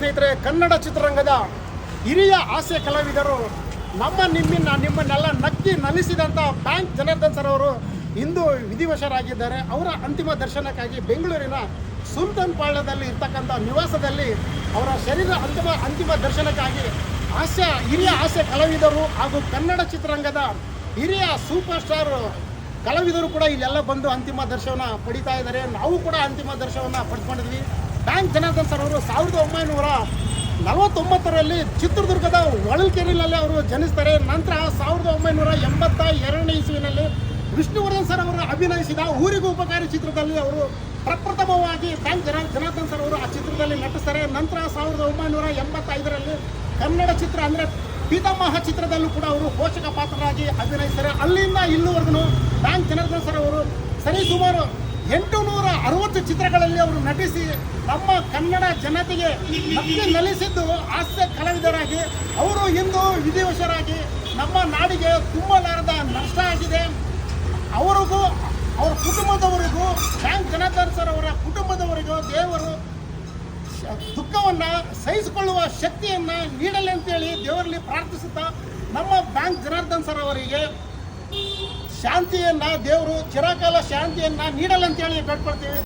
ಸ್ನೇಹಿತರೆ, ಕನ್ನಡ ಚಿತ್ರರಂಗದ ಹಿರಿಯ ಹಾಸ್ಯ ಕಲಾವಿದರು ನಿಮ್ಮನ್ನೆಲ್ಲ ನಕ್ಕಿ ನಲಿಸಿದಂಥ ಬ್ಯಾಂಕ್ ಜನಾರ್ದನ್ ಸರ್ ಅವರು ಇಂದು ವಿಧಿವಶರಾಗಿದ್ದಾರೆ. ಅವರ ಅಂತಿಮ ದರ್ಶನಕ್ಕಾಗಿ ಬೆಂಗಳೂರಿನ ಸುಲ್ತಾನ್ ಪಾಳ್ಯದಲ್ಲಿ ಇರ್ತಕ್ಕಂಥ ನಿವಾಸದಲ್ಲಿ ಅವರ ಶರೀರ ಅಂತಿಮ ದರ್ಶನಕ್ಕಾಗಿ ಹಿರಿಯ ಹಾಸ್ಯ ಕಲಾವಿದರು ಹಾಗೂ ಕನ್ನಡ ಚಿತ್ರರಂಗದ ಹಿರಿಯ ಸೂಪರ್ ಸ್ಟಾರ್ ಕಲಾವಿದರು ಕೂಡ ಇಲ್ಲೆಲ್ಲ ಬಂದು ಅಂತಿಮ ದರ್ಶನ ಪಡಿತಾ ಇದ್ದಾರೆ. ನಾವು ಕೂಡ ಅಂತಿಮ ದರ್ಶನವನ್ನು ಪಡ್ಕೊಂಡಿದ್ವಿ. ಬ್ಯಾಂಕ್ ಜನಾರ್ದನ್ ಸರ್ ಅವರು 1949ರಲ್ಲಿ ಚಿತ್ರದುರ್ಗದ ಹೊಳಲ್ಕೆರೆಯಲ್ಲಿ ಅವರು ಜನಿಸ್ತಾರೆ. ನಂತರ 1982ನೇ ಇಸ್ವಿನಲ್ಲಿ ವಿಷ್ಣುವರ್ಧನ್ ಸರ್ ಅವರು ಅಭಿನಯಿಸಿದ ಊರಿಗೂ ಉಪಕಾರಿ ಚಿತ್ರದಲ್ಲಿ ಅವರು ಪ್ರಪ್ರಥಮವಾಗಿ ಬ್ಯಾಂಕ್ ಜನಾರ್ದನ್ ಸರ್ ಅವರು ಆ ಚಿತ್ರದಲ್ಲಿ ನಟಿಸ್ತಾರೆ. ನಂತರ 1985ರಲ್ಲಿ ಕನ್ನಡ ಚಿತ್ರ ಅಂದರೆ ಪೀತಾಮಹ ಚಿತ್ರದಲ್ಲೂ ಕೂಡ ಅವರು ಪೋಷಕ ಪಾತ್ರರಾಗಿ ಅಭಿನಯಿಸ್ತಾರೆ. ಅಲ್ಲಿಂದ ಇಲ್ಲಿವರೆಗೂ ಬ್ಯಾಂಕ್ ಜನಾರ್ದನ್ ಸರ್ ಅವರು ಸರಿಸುಮಾರು 860 ಚಿತ್ರಗಳಲ್ಲಿ ಅವರು ನಟಿಸಿ ನಮ್ಮ ಕನ್ನಡ ಜನತೆಗೆ ನಕ್ಕಿ ನಲಿಸಿದ್ದು ಹಾಸ್ಯ ಕಲಾವಿದರಾಗಿ ಅವರು ಇಂದು ವಿಧಿವಶರಾಗಿ ನಮ್ಮ ನಾಡಿಗೆ ತುಂಬಲಾರದ ನಷ್ಟ ಆಗಿದೆ. ಅವರಿಗೂ ಅವರ ಕುಟುಂಬದವರಿಗೂ ಬ್ಯಾಂಕ್ ಜನಾರ್ದನ್ ಸರ್ ಅವರ ಕುಟುಂಬದವರಿಗೂ ದೇವರು ದುಃಖವನ್ನು ಸಹಿಸಿಕೊಳ್ಳುವ ಶಕ್ತಿಯನ್ನು ನೀಡಲಿ ಅಂತೇಳಿ ದೇವರಲ್ಲಿ ಪ್ರಾರ್ಥಿಸುತ್ತಾ ನಮ್ಮ ಬ್ಯಾಂಕ್ ಜನಾರ್ದನ್ ಸರ್ ಅವರಿಗೆ ಶಾಂತಿಯನ್ನು ದೇವರು ಚಿರಕಾಲ ಶಾಂತಿಯನ್ನು ನೀಡಲಿ ಅಂತೇಳಿ ಬೇಡ್ಕೊಳ್ತೀವಿ.